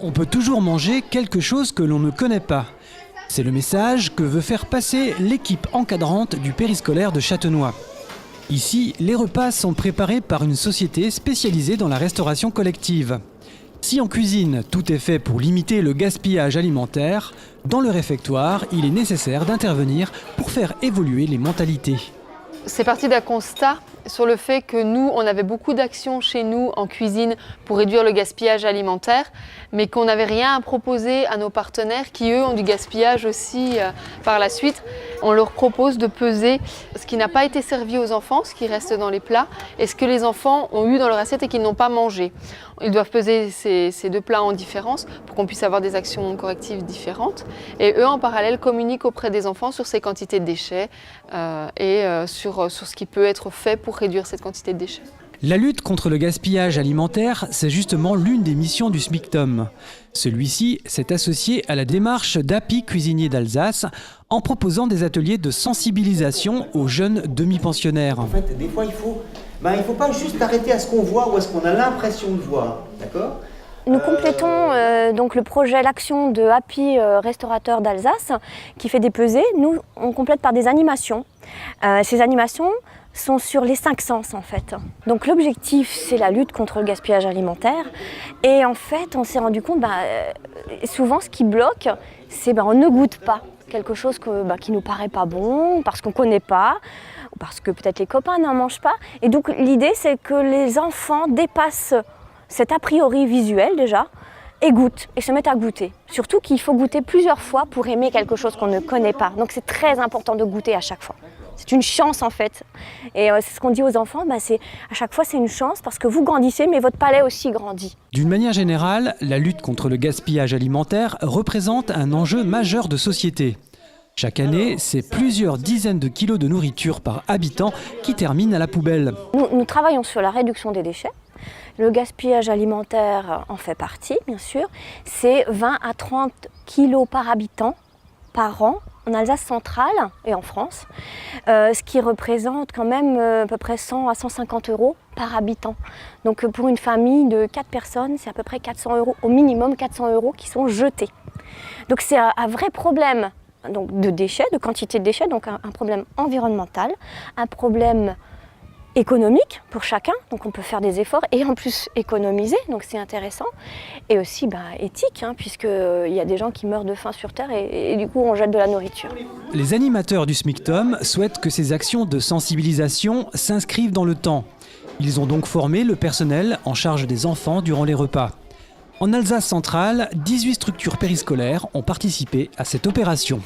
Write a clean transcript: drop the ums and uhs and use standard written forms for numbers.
On peut toujours manger quelque chose que l'on ne connaît pas. C'est le message que veut faire passer l'équipe encadrante du périscolaire de Châtenois. Ici, les repas sont préparés par une société spécialisée dans la restauration collective. Si en cuisine, tout est fait pour limiter le gaspillage alimentaire, dans le réfectoire, il est nécessaire d'intervenir pour faire évoluer les mentalités. C'est parti d'un constat sur le fait que nous, on avait beaucoup d'actions chez nous en cuisine pour réduire le gaspillage alimentaire, mais qu'on n'avait rien à proposer à nos partenaires qui, eux, ont du gaspillage aussi par la suite. On leur propose de peser ce qui n'a pas été servi aux enfants, ce qui reste dans les plats, et ce que les enfants ont eu dans leur assiette et qu'ils n'ont pas mangé. Ils doivent peser ces deux plats en différence pour qu'on puisse avoir des actions correctives différentes. Et eux, en parallèle, communiquent auprès des enfants sur ces quantités de déchets et sur ce qui peut être fait pour réduire cette quantité de déchets. La lutte contre le gaspillage alimentaire, c'est justement l'une des missions du SMICTOM. Celui-ci s'est associé à la démarche d'Happy Cuisiniers d'Alsace en proposant des ateliers de sensibilisation aux jeunes demi-pensionnaires. En fait, des fois, il faut pas juste arrêter à ce qu'on voit ou à ce qu'on a l'impression de voir, d'accord ? Nous complétons donc le projet, l'action de Happy Restaurateur d'Alsace qui fait des pesées. Nous, on complète par des animations. Ces animations sont sur les 5 sens en fait. Donc l'objectif, c'est la lutte contre le gaspillage alimentaire. Et en fait, on s'est rendu compte, souvent ce qui bloque, c'est on ne goûte pas quelque chose qui nous paraît pas bon, parce qu'on connaît pas, ou parce que peut-être les copains n'en mangent pas. Et donc l'idée, c'est que les enfants dépassent cet a priori visuel déjà, et goûtent, et se mettent à goûter. Surtout qu'il faut goûter plusieurs fois pour aimer quelque chose qu'on ne connaît pas. Donc c'est très important de goûter à chaque fois. C'est une chance en fait. Et c'est ce qu'on dit aux enfants, à chaque fois c'est une chance parce que vous grandissez, mais votre palais aussi grandit. D'une manière générale, la lutte contre le gaspillage alimentaire représente un enjeu majeur de société. Chaque année, c'est plusieurs dizaines de kilos de nourriture par habitant qui terminent à la poubelle. Nous travaillons sur la réduction des déchets. Le gaspillage alimentaire en fait partie, bien sûr. C'est 20 à 30 kilos par habitant par an en Alsace centrale et en France, ce qui représente quand même à peu près 100 à 150 euros par habitant. Donc pour une famille de 4 personnes, c'est à peu près 400 euros, au minimum 400 euros qui sont jetés. Donc c'est un vrai problème de déchets, de quantité de déchets, donc un problème environnemental, un problème économique pour chacun, donc on peut faire des efforts et en plus économiser, donc c'est intéressant, et aussi éthique, puisqu'il y a des gens qui meurent de faim sur Terre et du coup on jette de la nourriture. Les animateurs du SMICTOM souhaitent que ces actions de sensibilisation s'inscrivent dans le temps. Ils ont donc formé le personnel en charge des enfants durant les repas. En Alsace centrale, 18 structures périscolaires ont participé à cette opération.